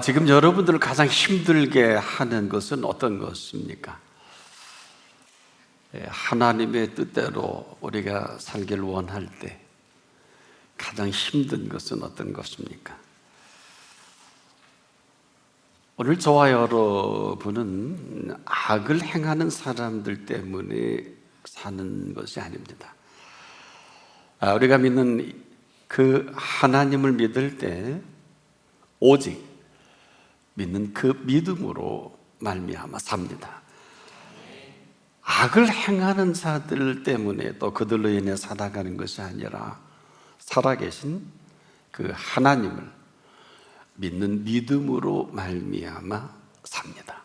지금 여러분들을 가장 힘들게 하는 것은 어떤 것입니까? 하나님의 뜻대로 우리가 살기를 원할 때 가장 힘든 것은 어떤 것입니까? 오늘 저와 여러분은 악을 행하는 사람들 때문에 사는 것이 아닙니다. 우리가 믿는 그 하나님을 믿을 때 오직 믿는 그 믿음으로 말미암아 삽니다. 악을 행하는 자들 때문에 또 그들로 인해 살아가는 것이 아니라 살아계신 그 하나님을 믿는 믿음으로 말미암아 삽니다.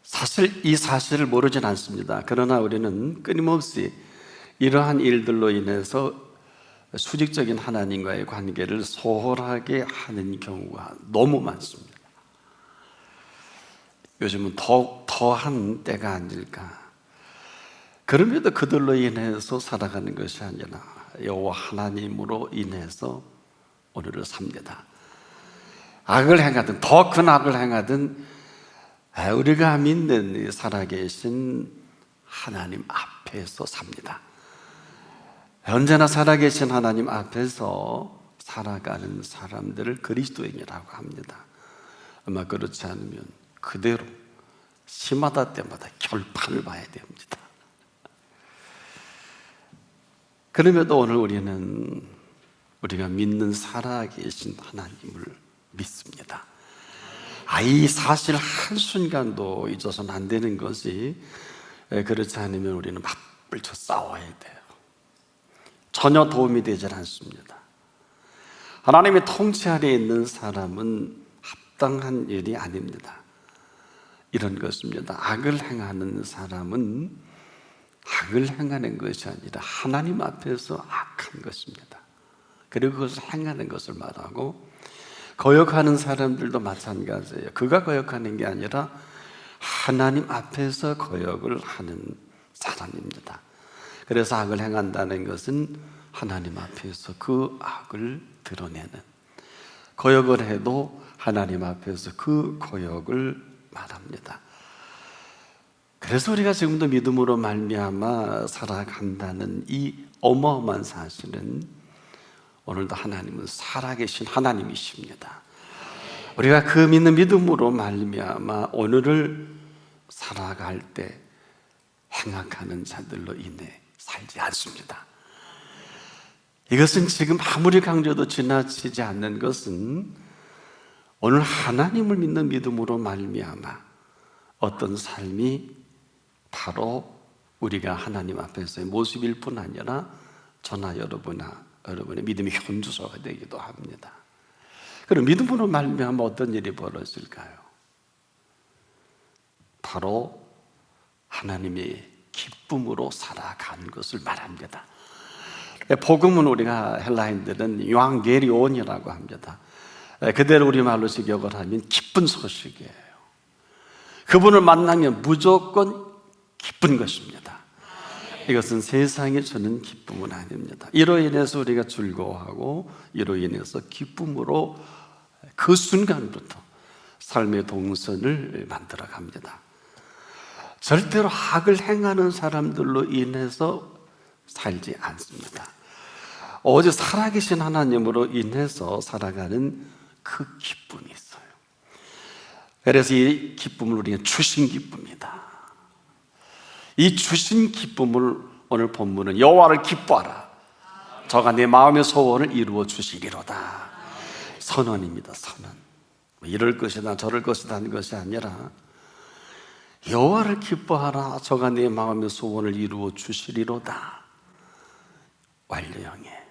사실 이 사실을 모르진 않습니다. 그러나 우리는 끊임없이 이러한 일들로 인해서 수직적인 하나님과의 관계를 소홀하게 하는 경우가 너무 많습니다. 요즘은 더한 때가 아닐까. 그럼에도 그들로 인해서 살아가는 것이 아니라 여호와 하나님으로 인해서 오늘을 삽니다. 악을 행하든 더 큰 악을 행하든 우리가 믿는 살아계신 하나님 앞에서 삽니다. 언제나 살아계신 하나님 앞에서 살아가는 사람들을 그리스도인이라고 합니다. 아마 그렇지 않으면 그대로 시마다 때마다 결판을 봐야 됩니다. 그럼에도 오늘 우리가 믿는 살아계신 하나님을 믿습니다. 이 사실 한순간도 잊어서는 안 되는 것이, 그렇지 않으면 우리는 맞불쳐 싸워야 돼요. 전혀 도움이 되질 않습니다. 하나님의 통치 아래 있는 사람은 합당한 일이 아닙니다. 이런 것입니다. 악을 행하는 사람은 악을 행하는 것이 아니라 하나님 앞에서 악한 것입니다. 그리고 그것을 행하는 것을 말하고, 거역하는 사람들도 마찬가지예요. 그가 거역하는 게 아니라 하나님 앞에서 거역을 하는 사람입니다. 그래서 악을 행한다는 것은 하나님 앞에서 그 악을 드러내는, 거역을 해도 하나님 앞에서 그 거역을 말합니다. 그래서 우리가 지금도 믿음으로 말미암아 살아간다는 이 어마어마한 사실은, 오늘도 하나님은 살아계신 하나님이십니다. 우리가 그 믿는 믿음으로 말미암아 오늘을 살아갈 때 행악하는 자들로 인해 살지 않습니다. 이것은 지금 아무리 강조도 지나치지 않는 것은, 오늘 하나님을 믿는 믿음으로 말미암아 어떤 삶이 바로 우리가 하나님 앞에서의 모습일 뿐 아니라 저나 여러분의 믿음의 현주소가 되기도 합니다. 그럼 믿음으로 말미암아 어떤 일이 벌어질까요? 바로 하나님의 기쁨으로 살아가는 것을 말합니다. 복음은 우리가 헬라인들은 유앙게리온이라고 합니다. 그대로 우리말로 직역을 하면 기쁜 소식이에요. 그분을 만나면 무조건 기쁜 것입니다. 이것은 세상이 주는 기쁨은 아닙니다. 이로 인해서 우리가 즐거워하고, 이로 인해서 기쁨으로 그 순간부터 삶의 동선을 만들어 갑니다. 절대로 악을 행하는 사람들로 인해서 살지 않습니다. 오직 살아계신 하나님으로 인해서 살아가는 그 기쁨이 있어요. 그래서 이 기쁨을 우리가 주신 기쁨이다. 이 주신 기쁨을 오늘 본문은 여호와를 기뻐하라, 저가 내 마음의 소원을 이루어 주시리로다. 선언입니다. 선언. 이럴 것이다 저럴 것이다 하는 것이 아니라 여호와를 기뻐하라, 저가 내 마음의 소원을 이루어 주시리로다. 완료형이에요.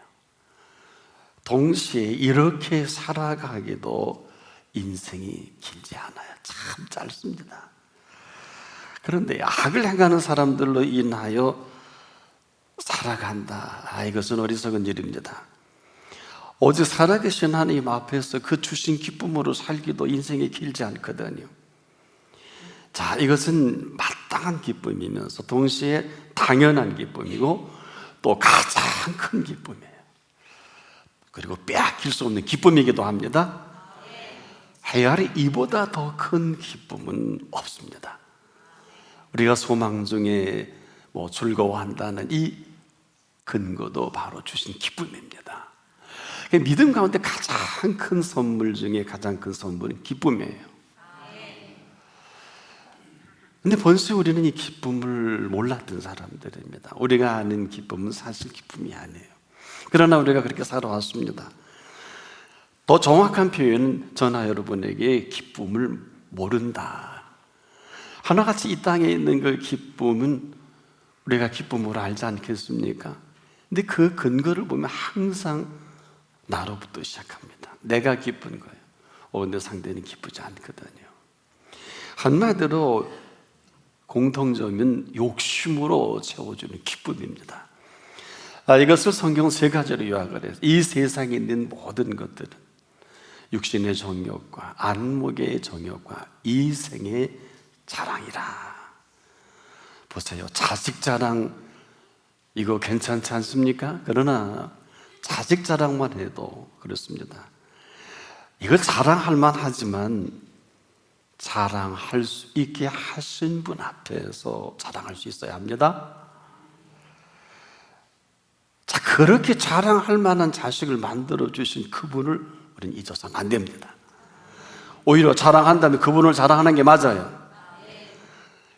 동시에 이렇게 살아가기도 인생이 길지 않아요. 참 짧습니다. 그런데 악을 행하는 사람들로 인하여 살아간다, 이것은 어리석은 일입니다. 오직 살아계신 하나님 앞에서 그 주신 기쁨으로 살기도 인생이 길지 않거든요. 자, 이것은 마땅한 기쁨이면서 동시에 당연한 기쁨이고 또 가장 큰 기쁨이에요. 그리고 빼앗길 수 없는 기쁨이기도 합니다. 해 아래 이보다 더 큰 기쁨은 없습니다. 우리가 소망 중에 즐거워한다는 이 근거도 바로 주신 기쁨입니다. 믿음 가운데 가장 큰 선물 중에 가장 큰 선물은 기쁨이에요. 근데 본래 우리는 이 기쁨을 몰랐던 사람들입니다. 우리가 아는 기쁨은 사실 기쁨이 아니에요. 그러나 우리가 그렇게 살아왔습니다. 더 정확한 표현은 저나 여러분에게 기쁨을 모른다. 하나같이 이 땅에 있는 그 기쁨은 우리가 기쁨으로 알지 않겠습니까? 근데 그 근거를 보면 항상 나로부터 시작합니다. 내가 기쁜 거예요. 근데 상대는 기쁘지 않거든요. 한마디로 공통점은 욕심으로 채워주는 기쁨입니다. 이것을 성경 세 가지로 요약을 해서 이 세상에 있는 모든 것들은 육신의 정욕과 안목의 정욕과 이생의 자랑이라. 보세요. 자식 자랑 이거 괜찮지 않습니까? 그러나 자식 자랑만 해도 그렇습니다. 이걸 자랑할 만하지만 자랑할 수 있게 하신 분 앞에서 자랑할 수 있어야 합니다. 자, 그렇게 자랑할 만한 자식을 만들어 주신 그분을 우리는 잊어서는 안 됩니다. 오히려 자랑한다면 그분을 자랑하는 게 맞아요.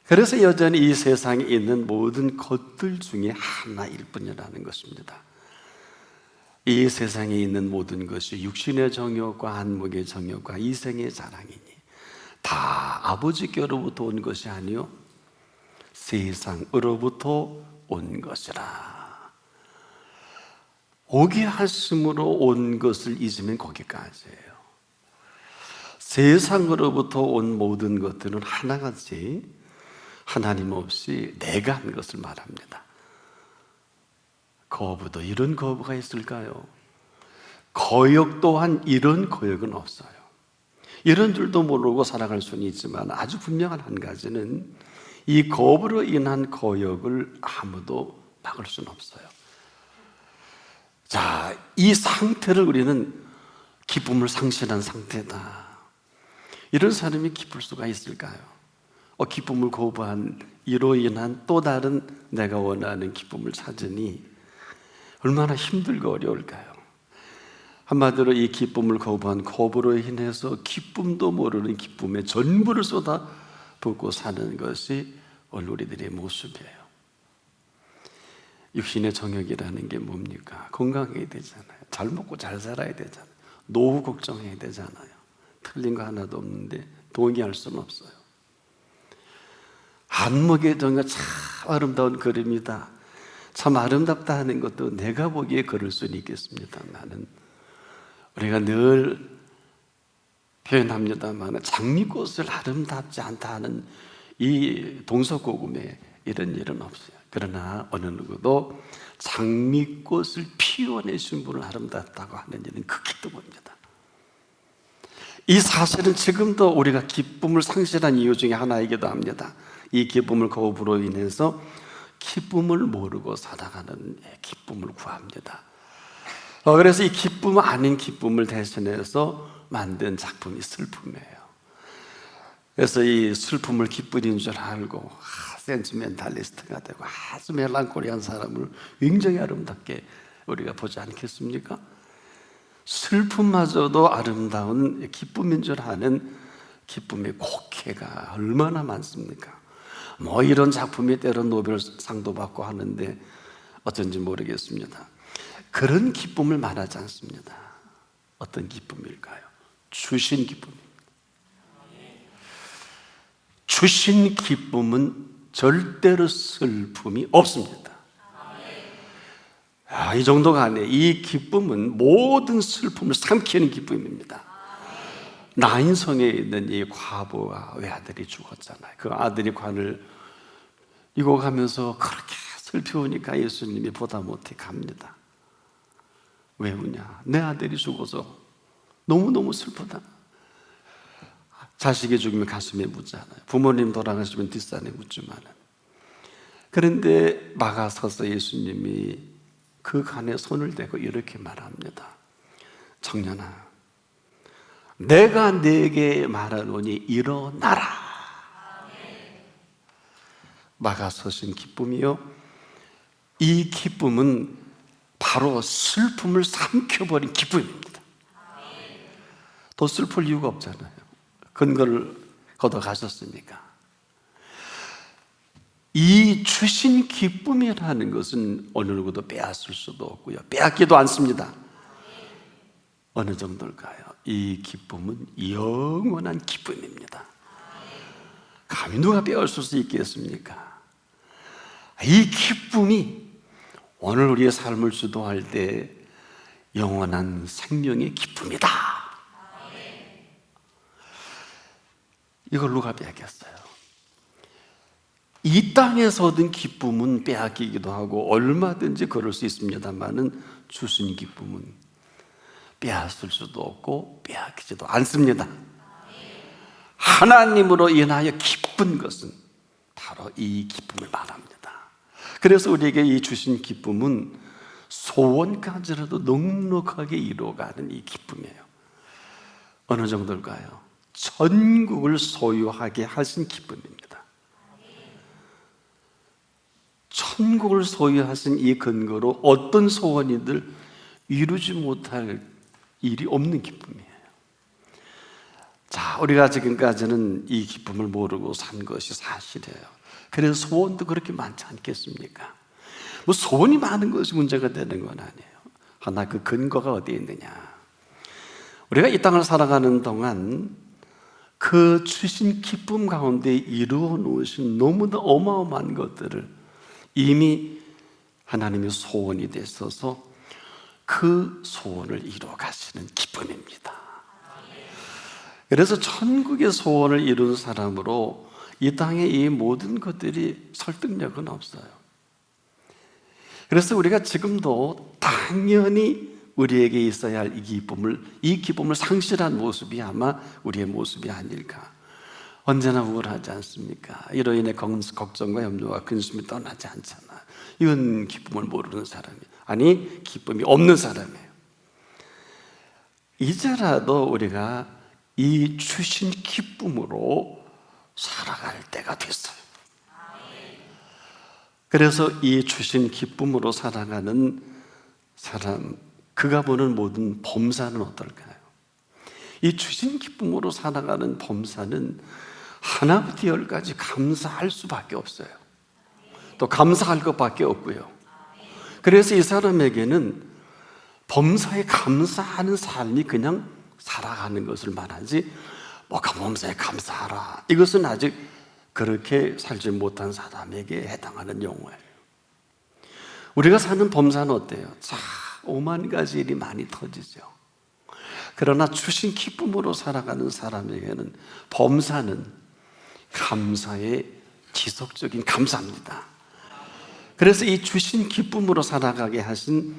그래서 여전히 이 세상에 있는 모든 것들 중에 하나일 뿐이라는 것입니다. 이 세상에 있는 모든 것이 육신의 정욕과 안목의 정욕과 이생의 자랑이니 다 아버지께로부터 온 것이 아니요 세상으로부터 온 것이라. 오게 하심으로 온 것을 잊으면 거기까지예요. 세상으로부터 온 모든 것들은 하나같이 하나님 없이 내가 한 것을 말합니다. 거부도 이런 거부가 있을까요? 거역 또한 이런 거역은 없어요. 이런 줄도 모르고 살아갈 수는 있지만 아주 분명한 한 가지는 이 거부로 인한 거역을 아무도 막을 수는 없어요. 자, 이 상태를 우리는 기쁨을 상실한 상태다. 이런 사람이 기쁠 수가 있을까요? 기쁨을 거부한 이로 인한 또 다른 내가 원하는 기쁨을 찾으니 얼마나 힘들고 어려울까요? 한마디로 이 기쁨을 거부한 거부로 인해서 기쁨도 모르는 기쁨에 전부를 쏟아붓고 사는 것이 오늘 우리들의 모습이에요. 육신의 정욕이라는 게 뭡니까? 건강해야 되잖아요. 잘 먹고 잘 살아야 되잖아요. 노후 걱정해야 되잖아요. 틀린 거 하나도 없는데 동의할 수는 없어요. 안목의 정욕 참 아름다운 그림이다. 참 아름답다 하는 것도 내가 보기에 그럴 수는 있겠습니다만은 우리가 늘 표현합니다만 장미꽃을 아름답지 않다 하는 이 동서고금에 이런 일은 없어요. 그러나 어느 누구도 장미꽃을 피워내신 분을 아름답다고 하는 일은 극히 드뭅니다. 이 사실은 지금도 우리가 기쁨을 상실한 이유 중에 하나이기도 합니다. 이 기쁨을 거부로 인해서 기쁨을 모르고 살아가는 기쁨을 구합니다. 그래서 이 기쁨 아닌 기쁨을 대신해서 만든 작품이 슬픔이에요. 그래서 이 슬픔을 기쁨인 줄 알고 센티멘탈리스트가 되고 아주 멜랑콜리한 사람을 굉장히 아름답게 우리가 보지 않겠습니까? 슬픔마저도 아름다운 기쁨인 줄 아는 기쁨의 곡해가 얼마나 많습니까? 이런 작품이 때론 노벨상도 받고 하는데 어쩐지 모르겠습니다. 그런 기쁨을 말하지 않습니다. 어떤 기쁨일까요? 주신 기쁨입니다. 주신 기쁨은 절대로 슬픔이 없습니다. 이 정도가 아니에요. 이 기쁨은 모든 슬픔을 삼키는 기쁨입니다. 나인성에 있는 이 과부와 외아들이 죽었잖아요. 그 아들이 관을 익어가면서 그렇게 슬피우니까 예수님이 보다 못해 갑니다. 왜 우냐? 내 아들이 죽어서 너무너무 슬프다. 자식이 죽으면 가슴에 묻잖아요. 부모님 돌아가시면 뒷산에 묻지만은. 그런데 막아서서 예수님이 그 간에 손을 대고 이렇게 말합니다. 청년아, 내가 네게 말하노니 일어나라. 막아서신 기쁨이요, 이 기쁨은 바로 슬픔을 삼켜버린 기쁨입니다. 더 슬플 이유가 없잖아요. 근거를 걷어가셨으니까. 이 주신 기쁨이라는 것은 어느 누구도 빼앗을 수도 없고요, 빼앗기도 않습니다. 어느 정도일까요? 이 기쁨은 영원한 기쁨입니다. 감히 누가 빼앗을 수 있겠습니까? 이 기쁨이 오늘 우리의 삶을 주도할 때 영원한 생명의 기쁨이다. 이걸 누가 빼앗겼어요? 이 땅에서 얻은 기쁨은 빼앗기기도 하고 얼마든지 그럴 수 있습니다만은 주신 기쁨은 빼앗을 수도 없고 빼앗기지도 않습니다. 하나님으로 인하여 기쁜 것은 바로 이 기쁨을 말합니다. 그래서 우리에게 이 주신 기쁨은 소원까지라도 넉넉하게 이루어가는 이 기쁨이에요. 어느 정도일까요? 천국을 소유하게 하신 기쁨입니다. 천국을 소유하신 이 근거로 어떤 소원이들 이루지 못할 일이 없는 기쁨이에요. 자, 우리가 지금까지는 이 기쁨을 모르고 산 것이 사실이에요. 그래서 소원도 그렇게 많지 않겠습니까? 뭐 소원이 많은 것이 문제가 되는 건 아니에요. 하나 그 근거가 어디에 있느냐. 우리가 이 땅을 살아가는 동안 그 주신 기쁨 가운데 이루어 놓으신 너무나 어마어마한 것들을 이미 하나님의 소원이 됐어서 그 소원을 이루어 가시는 기쁨입니다. 그래서 천국의 소원을 이룬 사람으로 이 땅의 이 모든 것들이 설득력은 없어요. 그래서 우리가 지금도 당연히 우리에게 있어야 할 이 기쁨을 상실한 모습이 아마 우리의 모습이 아닐까. 언제나 우울하지 않습니까? 이로 인해 걱정과 염려와 근심이 떠나지 않잖아. 이건 기쁨을 모르는 사람이에요. 아니, 기쁨이 없는 사람이에요. 이제라도 우리가 이 주신 기쁨으로 살아갈 때가 됐어요. 그래서 이 주신 기쁨으로 살아가는 사람, 그가 보는 모든 범사는 어떨까요? 이 주신 기쁨으로 살아가는 범사는 하나부터 열까지 감사할 수밖에 없어요. 또 감사할 것밖에 없고요. 그래서 이 사람에게는 범사에 감사하는 삶이 그냥 살아가는 것을 말하지, 범사에 감사하라, 이것은 아직 그렇게 살지 못한 사람에게 해당하는 용어예요. 우리가 사는 범사는 어때요? 자, 오만 가지 일이 많이 터지죠. 그러나 주신 기쁨으로 살아가는 사람에게는 범사는 감사의 지속적인 감사입니다. 그래서 이 주신 기쁨으로 살아가게 하신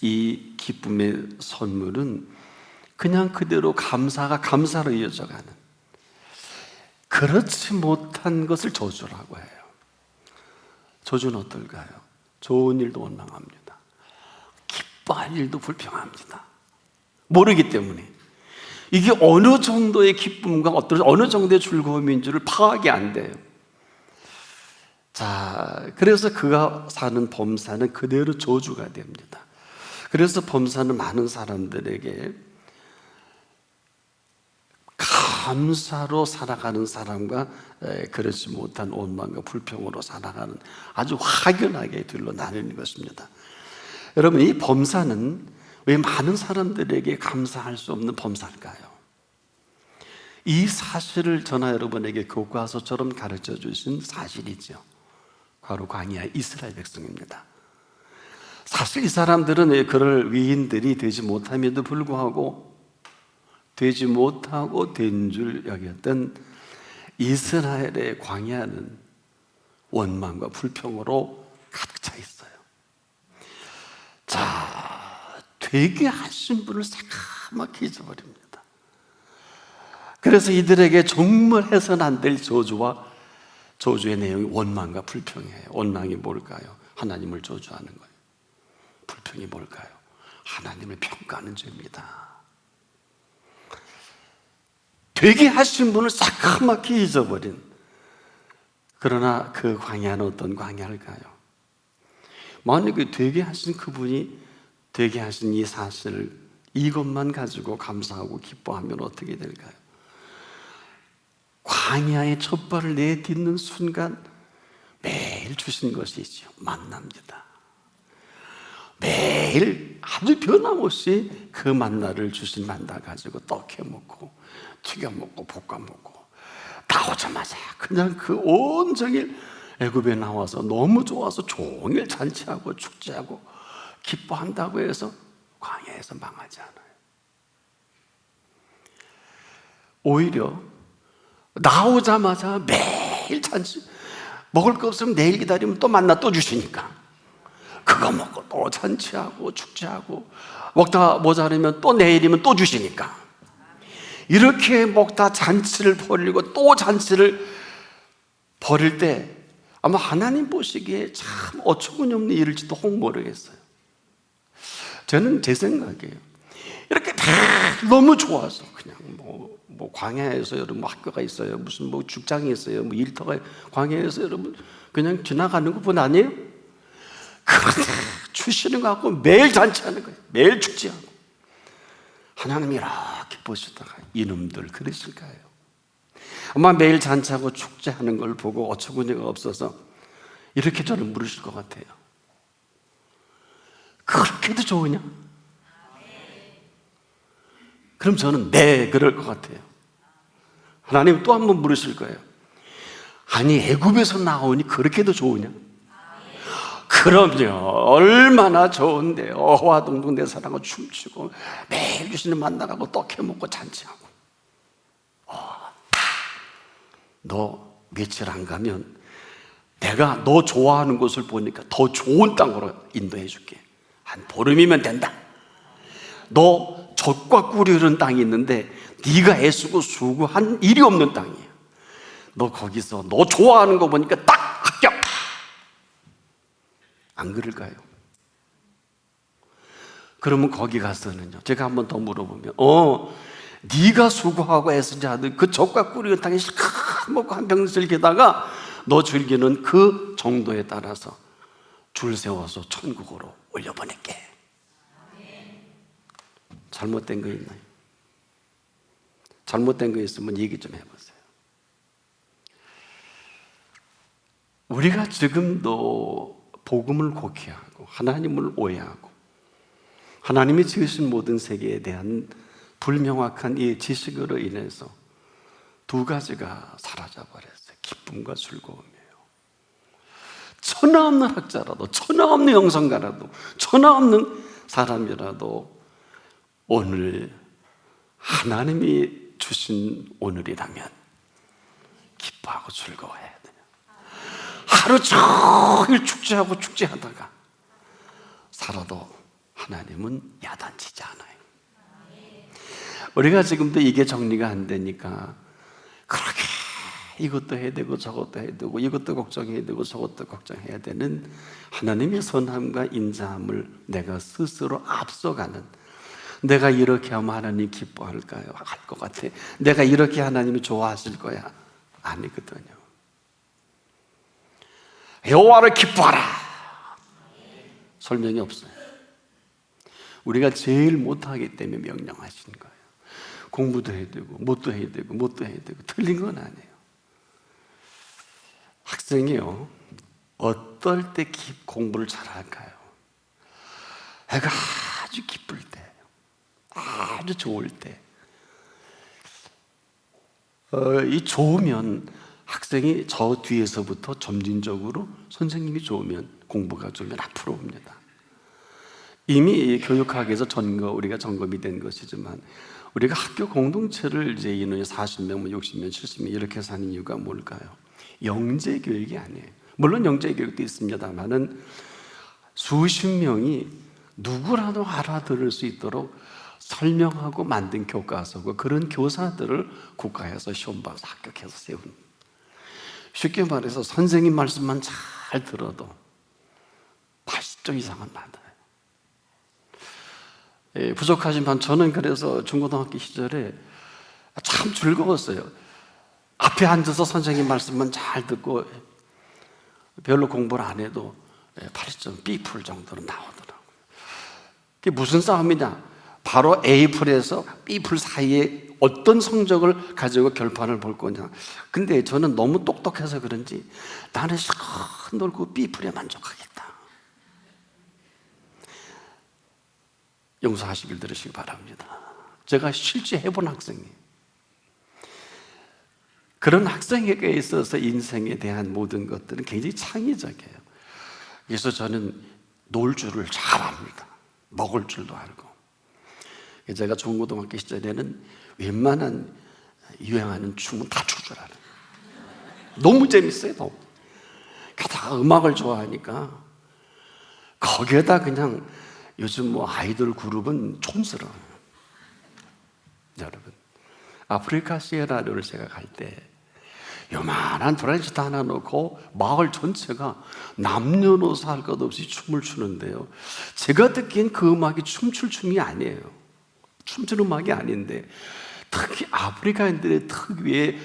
이 기쁨의 선물은 그냥 그대로 감사가 감사로 이어져가는, 그렇지 못한 것을 저주라고 해요. 저주는 어떨까요? 좋은 일도 원망합니다. 기뻐할 일도 불평합니다. 모르기 때문에. 이게 어느 정도의 기쁨과 어느 정도의 즐거움인지를 파악이 안 돼요. 자, 그래서 그가 사는 범사는 그대로 저주가 됩니다. 그래서 범사는 많은 사람들에게 감사로 살아가는 사람과 그렇지 못한 원망과 불평으로 살아가는 아주 확연하게 둘로 나뉘는 것입니다. 여러분, 이 범사는 왜 많은 사람들에게 감사할 수 없는 범사일까요? 이 사실을 저나 여러분에게 교과서처럼 가르쳐 주신 사실이죠. 바로 광야 이스라엘 백성입니다. 사실 이 사람들은 그럴 위인들이 되지 못함에도 불구하고 되지 못하고 된 줄 여겼던 이스라엘의 광야는 원망과 불평으로 가득 차 있어요. 자, 되게 하신 분을 새까맣게 잊어버립니다. 그래서 이들에게 정말 해서는 안 될 저주의 내용이 원망과 불평이에요. 원망이 뭘까요? 하나님을 저주하는 거예요. 불평이 뭘까요? 하나님을 평가하는 죄입니다. 되게 하신 분을 새카맣게 잊어버린, 그러나 그 광야는 어떤 광야일까요? 만약에 되게 하신 그분이 되게 하신 이 사실을, 이것만 가지고 감사하고 기뻐하면 어떻게 될까요? 광야의 첫 발을 내딛는 순간 매일 주신 것이 있죠. 만납니다. 매일 아주 변함없이 그 만나를 주신 만나 가지고 떡해 먹고 튀겨 먹고 볶아 먹고, 나오자마자 그냥 그 온종일 애굽에 나와서 너무 좋아서 종일 잔치하고 축제하고 기뻐한다고 해서 광야에서 망하지 않아요. 오히려 나오자마자 매일 잔치, 먹을 거 없으면 내일 기다리면 또 만나 또 주시니까 그거 먹고 또 잔치하고 축제하고, 먹다가 모자르면 또 내일이면 또 주시니까, 이렇게 먹다 잔치를 벌이고 또 잔치를 벌일 때 아마 하나님 보시기에 참 어처구니없는 일일지도 혹 모르겠어요. 저는 제 생각이에요. 이렇게 다 너무 좋아서 그냥 뭐 광야에서 여러분 뭐 학교가 있어요, 무슨 뭐 죽장이 있어요, 뭐 일터가, 광야에서 여러분 그냥 지나가는 것뿐 아니에요? 그런데 주시는 거 갖고 매일 잔치하는 거예요. 매일 축제하고. 하나님이 이렇게 보시다가 이놈들 그러실까요? 아마 매일 잔치하고 축제하는 걸 보고 어처구니가 없어서 이렇게 저를 물으실 것 같아요. 그렇게도 좋으냐? 그럼 저는 네, 그럴 것 같아요. 하나님 또 한 번 물으실 거예요. 아니 애굽에서 나오니 그렇게도 좋으냐? 그럼요, 얼마나 좋은데. 어화동동 내 사랑하고 춤추고 매일 주시는 만나가고 떡해 먹고 잔치하고. 너 며칠 안 가면 내가 너 좋아하는 곳을 보니까 더 좋은 땅으로 인도해 줄게. 한 보름이면 된다. 너 젖과 꿀이 흐르는 땅이 있는데 네가 애쓰고 수고한 일이 없는 땅이야. 너 거기서 너 좋아하는 거 보니까 딱 합격. 안 그럴까요? 그러면 거기 가서는요, 제가 한 번 더 물어보면 네가 수고하고 애쓰지 않은 그 젖과 꿀이 흐르는 땅에 실컷 먹고 한 병 즐기다가 너 즐기는 그 정도에 따라서 줄 세워서 천국으로 올려보낼게. 잘못된 거 있나요? 잘못된 거 있으면 얘기 좀 해보세요. 우리가 지금도 복음을 곡해하고 하나님을 오해하고 하나님이 지으신 모든 세계에 대한 불명확한 이 지식으로 인해서 두 가지가 사라져버렸어요. 기쁨과 즐거움이에요. 천하 없는 학자라도, 천하 없는 영성가라도, 천하 없는 사람이라도 오늘 하나님이 주신 오늘이라면 기뻐하고 즐거워해야 돼요. 하루 종일 축제하고 축제하다가 살아도 하나님은 야단치지 않아요. 우리가 지금도 이게 정리가 안 되니까 그렇게 이것도 해야 되고 저것도 해야 되고 이것도 걱정해야 되고 저것도 걱정해야 되는 하나님의 선함과 인자함을 내가 스스로 앞서가는, 내가 이렇게 하면 하나님 기뻐할까요? 할 것 같아. 내가 이렇게 하나님이 좋아하실 거야? 아니거든요. 여호와를 기뻐하라. 설명이 없어요. 우리가 제일 못하기 때문에 명령하신 거예요. 공부도 해야 되고 뭣도 해야 되고 뭣도 해야 되고. 틀린 건 아니에요. 학생이요, 어떨 때 공부를 잘할까요? 애가 아주 기쁠 때, 아주 좋을 때. 이 좋으면 학생이 저 뒤에서부터 점진적으로 선생님이 좋으면, 공부가 좋으면 앞으로 옵니다. 이미 교육학에서 우리가 점검이 된 것이지만, 우리가 학교 공동체를 이제 인원이 40명, 60명, 70명 이렇게 사는 이유가 뭘까요? 영재 교육이 아니에요. 물론 영재 교육도 있습니다만은 수십 명이 누구라도 알아들을 수 있도록 설명하고 만든 교과서고, 그런 교사들을 국가에서 시험 봐서 합격해서 세운, 쉽게 말해서 선생님 말씀만 잘 들어도 80점 이상은 받아요. 부족하지만 저는 그래서 중고등학교 시절에 참 즐거웠어요. 앞에 앉아서 선생님 말씀만 잘 듣고 별로 공부를 안 해도 80점 B풀 정도로 나오더라고요. 그게 무슨 싸움이냐? 바로 A풀에서 B풀 사이에 어떤 성적을 가지고 결판을 볼 거냐. 근데 저는 너무 똑똑해서 그런지 나는 실컷 놀고 B풀에 만족하겠다. 용서하시길 들으시기 바랍니다. 제가 실제 해본 학생이에요. 그런 학생에게 있어서 인생에 대한 모든 것들은 굉장히 창의적이에요. 그래서 저는 놀 줄을 잘 압니다. 먹을 줄도 알고. 제가 중고등학교 시절에는 웬만한 유행하는 춤은 다 출 줄 알아요. 너무 재밌어요. 너무. 게다가 음악을 좋아하니까 거기에다 그냥 요즘 뭐 아이돌 그룹은 촌스러워요. 여러분, 아프리카 시에라리온을 제가 갈 때 요만한 브랜치도 하나 놓고 마을 전체가 남녀노소 할 것 없이 춤을 추는데요, 제가 듣기엔 그 음악이 춤출 춤이 아니에요. 춤추는 음악이 아닌데 특히 아프리카인들의 특유의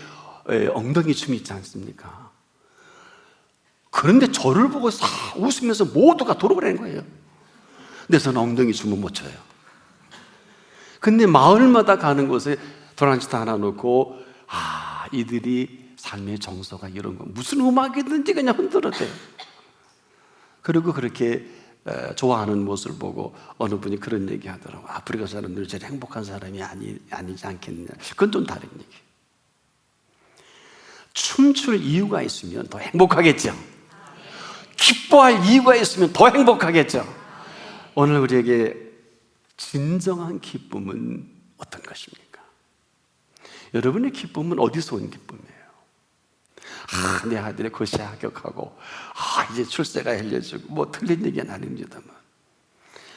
엉덩이 춤이 있지 않습니까? 그런데 저를 보고 싹 웃으면서 모두가 돌아가는 거예요. 근데 저는 엉덩이 춤은 못 춰요. 근데 마을마다 가는 곳에 브란치도 하나 놓고 이들이 삶의 정서가 이런 거 무슨 음악이든지 그냥 흔들어대요. 그리고 그렇게 좋아하는 모습을 보고 어느 분이 그런 얘기 하더라고요. 아프리카 사람들이 제일 행복한 사람이 아니지 않겠느냐. 그건 좀 다른 얘기예요. 춤출 이유가 있으면 더 행복하겠죠. 기뻐할 이유가 있으면 더 행복하겠죠. 오늘 우리에게 진정한 기쁨은 어떤 것입니까? 여러분의 기쁨은 어디서 온 기쁨이에요? 내 아들이 고시에 합격하고 이제 출세가 알려지고 뭐 틀린 얘기는 아닙니다만,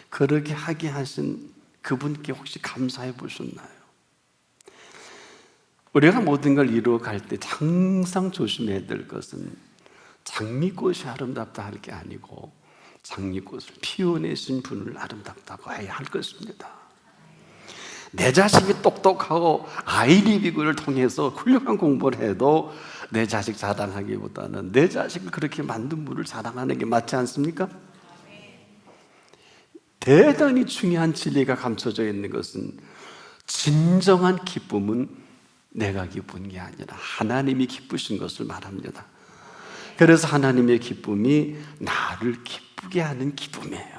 그렇게 하게 하신 그분께 혹시 감사해 보셨나요? 우리가 모든 걸 이루어갈 때 항상 조심해야 될 것은 장미꽃이 아름답다 할 게 아니고 장미꽃을 피워내신 분을 아름답다고 해야 할 것입니다. 내 자식이 똑똑하고 아이리비그를 통해서 훌륭한 공부를 해도 내 자식 자랑하기보다는 내 자식을 그렇게 만든 분을 자랑하는 게 맞지 않습니까? 대단히 중요한 진리가 감춰져 있는 것은 진정한 기쁨은 내가 기쁜 게 아니라 하나님이 기쁘신 것을 말합니다. 그래서 하나님의 기쁨이 나를 기쁘게 하는 기쁨이에요.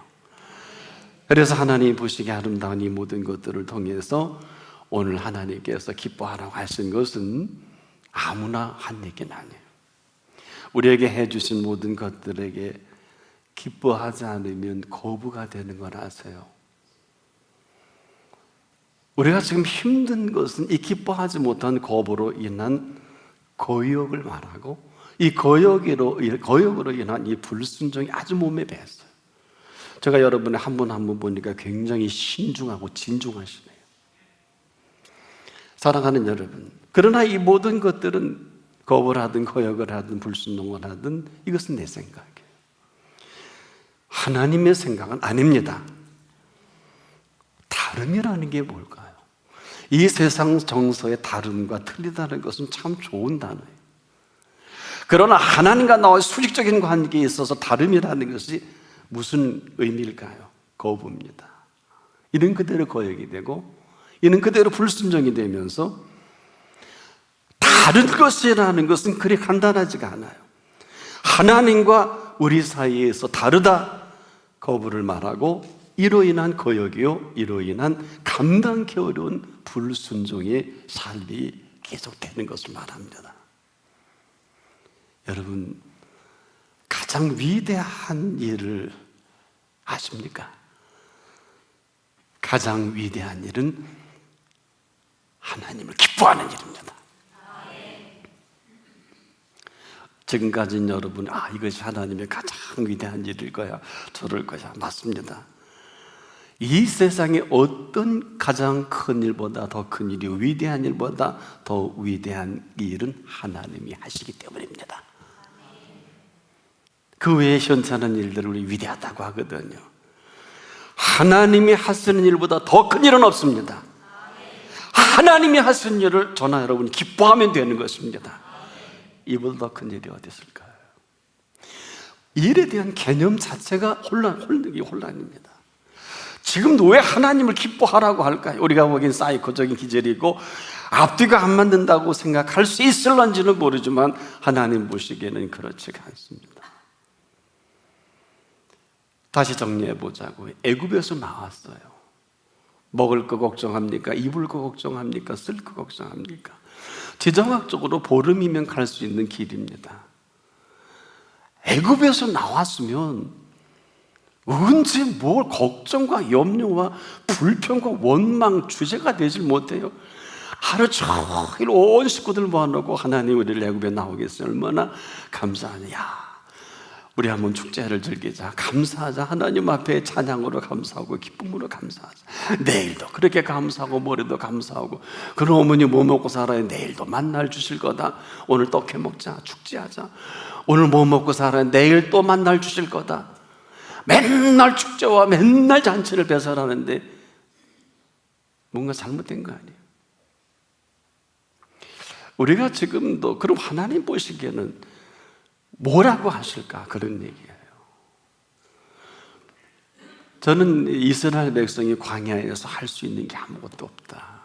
그래서 하나님이 보시기에 아름다운 이 모든 것들을 통해서 오늘 하나님께서 기뻐하라고 하신 것은 아무나 한 얘기는 아니에요. 우리에게 해주신 모든 것들에게 기뻐하지 않으면 거부가 되는 걸 아세요? 우리가 지금 힘든 것은 이 기뻐하지 못한 거부로 인한 거역을 말하고, 이 거역으로 인한 이 불순종이 아주 몸에 배었어요. 제가 여러분의 한 분 한 분 보니까 굉장히 신중하고 진중하시네요. 사랑하는 여러분, 그러나 이 모든 것들은 거부를 하든 거역을 하든 불순종을 하든 이것은 내 생각이에요. 하나님의 생각은 아닙니다. 다름이라는 게 뭘까요? 이 세상 정서의 다름과 틀리다는 것은 참 좋은 단어예요. 그러나 하나님과 나와의 수직적인 관계에 있어서 다름이라는 것이 무슨 의미일까요? 거부입니다. 이는 그대로 거역이 되고 이는 그대로 불순종이 되면서 다른 것이라는 것은 그리 간단하지가 않아요. 하나님과 우리 사이에서 다르다 거부를 말하고 이로 인한 거역이요, 이로 인한 감당하기 어려운 불순종의 삶이 계속되는 것을 말합니다. 여러분, 가장 위대한 일을 아십니까? 가장 위대한 일은 하나님을 기뻐하는 일입니다. 지금까지는 여러분, 이것이 하나님의 가장 위대한 일일 거야, 저럴 거야. 맞습니다. 이 세상에 어떤 가장 큰 일보다 더 큰 일이, 위대한 일보다 더 위대한 일은 하나님이 하시기 때문입니다. 그 외에 현찮은 일들을 우리 위대하다고 하거든요. 하나님이 하시는 일보다 더 큰 일은 없습니다. 하나님이 하신 일을 저나 여러분이 기뻐하면 되는 것입니다. 이보다 큰 일이 어디 있을까요? 일에 대한 개념 자체가 혼란입니다. 지금도 왜 하나님을 기뻐하라고 할까요? 우리가 보기엔 사이코적인 기절이고 앞뒤가 안 맞는다고 생각할 수 있을런지는 모르지만 하나님 보시기에는 그렇지가 않습니다. 다시 정리해 보자고요. 애굽에서 나왔어요. 먹을 거 걱정합니까? 입을 거 걱정합니까? 쓸 거 걱정합니까? 지정학적으로 보름이면 갈 수 있는 길입니다. 애굽에서 나왔으면 언제 뭘 걱정과 염려와 불평과 원망 주제가 되질 못해요. 하루 종일 온 식구들 모아놓고 하나님 우리를 애굽에 나오게 했어요. 얼마나 감사하냐. 우리 한번 축제를 즐기자. 감사하자. 하나님 앞에 찬양으로 감사하고 기쁨으로 감사하자. 내일도 그렇게 감사하고 모레도 감사하고, 그런 어머니 뭐 먹고 살아요? 내일도 만날 주실 거다. 오늘 떡해 먹자. 축제하자. 오늘 뭐 먹고 살아요? 내일 또 만날 주실 거다. 맨날 축제와 맨날 잔치를 배설하는데 뭔가 잘못된 거 아니에요? 우리가 지금도 그럼 하나님 보시기에는 뭐라고 하실까? 그런 얘기예요. 저는 이스라엘 백성이 광야에서 할 수 있는 게 아무것도 없다.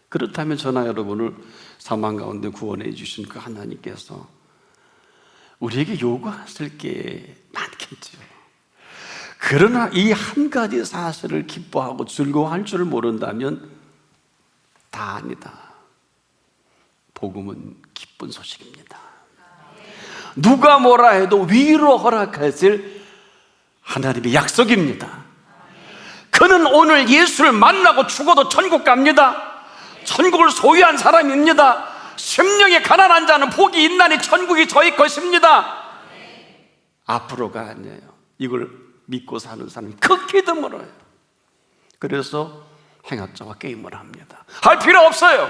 그렇다면 저나 여러분을 사망 가운데 구원해 주신 그 하나님께서 우리에게 요구하실 게 많겠죠. 그러나 이 한 가지 사실을 기뻐하고 즐거워할 줄 모른다면 다 아니다. 복음은 기쁜 소식입니다. 누가 뭐라 해도 위로 허락하실 하나님의 약속입니다. 그는 오늘 예수를 만나고 죽어도 천국 갑니다. 천국을 소유한 사람입니다. 심령에 가난한 자는 복이 있나니 천국이 저희 것입니다. 앞으로가 아니에요. 이걸 믿고 사는 사람이 극히 드물어요. 그래서 행악자와 게임을 합니다. 할 필요 없어요.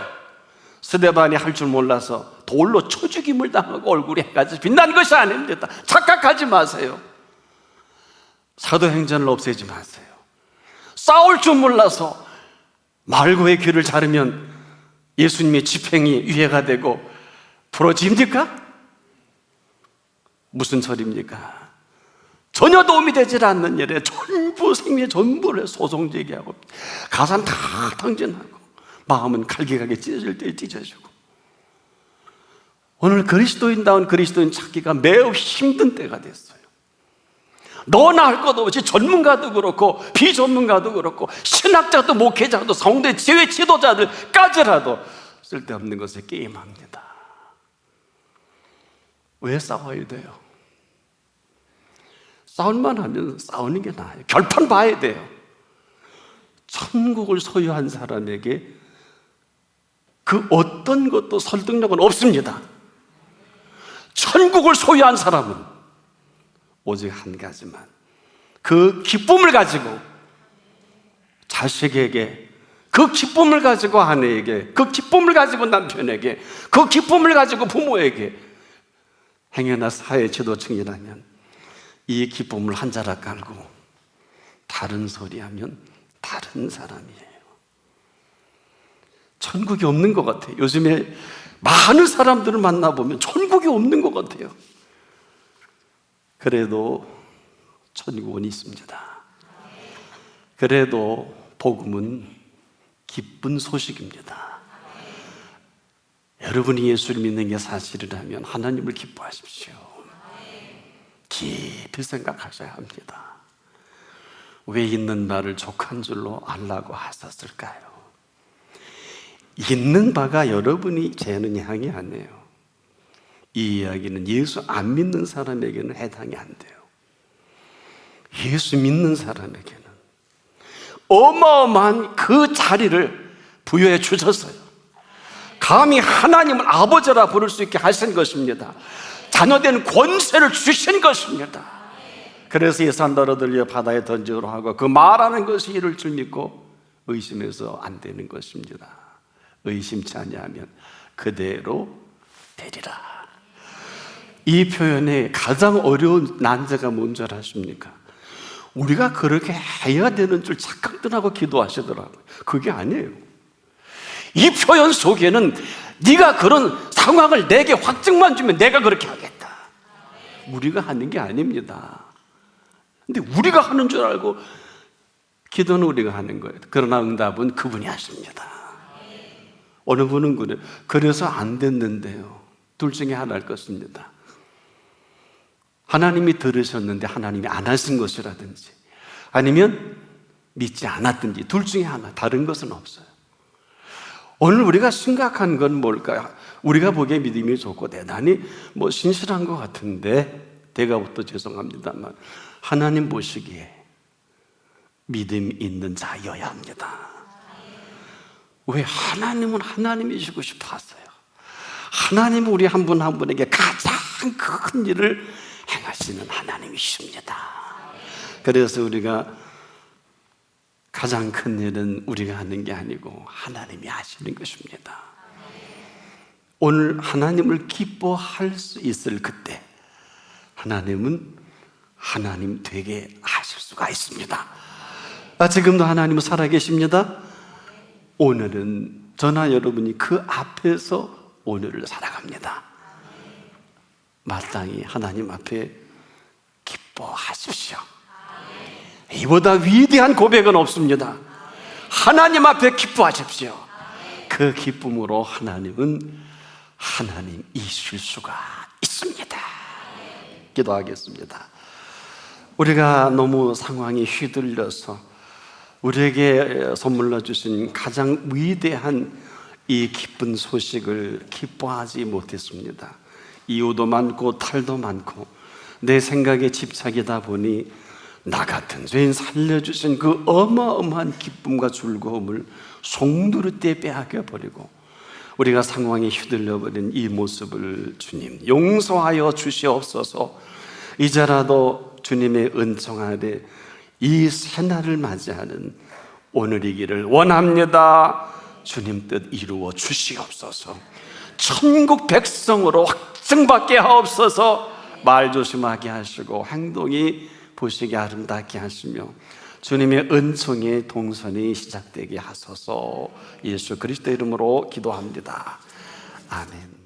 스데반이 할 줄 몰라서 돌로 쳐죽임을 당하고 얼굴이 해가지고 빛난 것이 아닙니다. 착각하지 마세요. 사도행전을 없애지 마세요. 싸울 줄 몰라서 말고의 귀를 자르면 예수님의 집행이 유해가 되고 부러집니까? 무슨 소리입니까? 전혀 도움이 되질 않는 일에 전부 생명의 전부를 소송 제기하고 가산 다 당진하고 마음은 갈기갈기 찢어질 때 찢어지고, 오늘 그리스도인다운 그리스도인 찾기가 매우 힘든 때가 됐어요. 너나 할 것 없이 전문가도 그렇고 비전문가도 그렇고 신학자도 목회자도 성도의 지회 지도자들까지라도 쓸데없는 것에 게임합니다. 왜 싸워야 돼요? 싸울만 하면 싸우는 게 나아요. 결판 봐야 돼요. 천국을 소유한 사람에게 그 어떤 것도 설득력은 없습니다. 천국을 소유한 사람은 오직 한 가지만, 그 기쁨을 가지고 자식에게, 그 기쁨을 가지고 아내에게, 그 기쁨을 가지고 남편에게, 그 기쁨을 가지고 부모에게 행여나 사회 지도층이라면 이 기쁨을 한 자락 깔고 다른 소리 하면 다른 사람이에요. 천국이 없는 것 같아요. 요즘에 많은 사람들을 만나보면 천국이 없는 것 같아요. 그래도 천국은 있습니다. 그래도 복음은 기쁜 소식입니다. 여러분이 예수를 믿는 게 사실이라면 하나님을 기뻐하십시오. 깊이 생각하셔야 합니다. 왜 있는 바를 족한 줄로 알라고 하셨을까요? 있는 바가 여러분이 재는 향이 아니에요. 이 이야기는 예수 안 믿는 사람에게는 해당이 안 돼요. 예수 믿는 사람에게는 어마어마한 그 자리를 부여해 주셨어요. 감히 하나님을 아버지라 부를 수 있게 하신 것입니다. 자녀된 권세를 주신 것입니다. 그래서 예산 너러들려 바다에 던지도록 하고 그 말하는 것이 이를 줄 믿고 의심해서 안 되는 것입니다. 의심치 아니하면 그대로 되리라. 이 표현에 가장 어려운 난제가 뭔지 아십니까? 우리가 그렇게 해야 되는 줄 착각들 하고 기도하시더라고요. 그게 아니에요. 이 표현 속에는 네가 그런 상황을 내게 확증만 주면 내가 그렇게 하겠다. 우리가 하는 게 아닙니다. 근데 우리가 하는 줄 알고 기도는 우리가 하는 거예요. 그러나 응답은 그분이 하십니다. 어느 분은 그래요. 그래서 안 됐는데요. 둘 중에 하나일 것입니다. 하나님이 들으셨는데 하나님이 안 하신 것이라든지, 아니면 믿지 않았든지, 둘 중에 하나, 다른 것은 없어요. 오늘 우리가 심각한 건 뭘까요? 우리가 보기에 믿음이 좋고 대단히 신실한 것 같은데, 대가부터 죄송합니다만 하나님 보시기에 믿음 있는 자여야 합니다. 왜? 하나님은 하나님이시고 싶어 하세요. 하나님은 우리 한 분 한 분에게 가장 큰 일을 행하시는 하나님이십니다. 그래서 우리가 가장 큰 일은 우리가 하는 게 아니고 하나님이 하시는 것입니다. 오늘 하나님을 기뻐할 수 있을 그때 하나님은 하나님 되게 하실 수가 있습니다. 지금도 하나님은 살아계십니다. 오늘은 저나 여러분이 그 앞에서 오늘을 살아갑니다. 마땅히 하나님 앞에 기뻐하십시오. 이보다 위대한 고백은 없습니다. 하나님 앞에 기뻐하십시오. 그 기쁨으로 하나님은 하나님이실 수가 있습니다. 기도하겠습니다. 우리가 너무 상황이 휘둘려서 우리에게 선물로 주신 가장 위대한 이 기쁜 소식을 기뻐하지 못했습니다. 이유도 많고 탈도 많고 내 생각에 집착이다 보니 나 같은 죄인 살려주신 그 어마어마한 기쁨과 즐거움을 송두리째 빼앗겨 버리고 우리가 상황에 휘둘려버린 이 모습을 주님 용서하여 주시옵소서. 이제라도 주님의 은총 아래 이 새날을 맞이하는 오늘이기를 원합니다. 주님 뜻 이루어 주시옵소서. 천국 백성으로 확증받게 하옵소서. 말 조심하게 하시고 행동이 보시기 아름답게 하시며 주님의 은총의 동선이 시작되게 하소서. 예수 그리스도 이름으로 기도합니다. 아멘.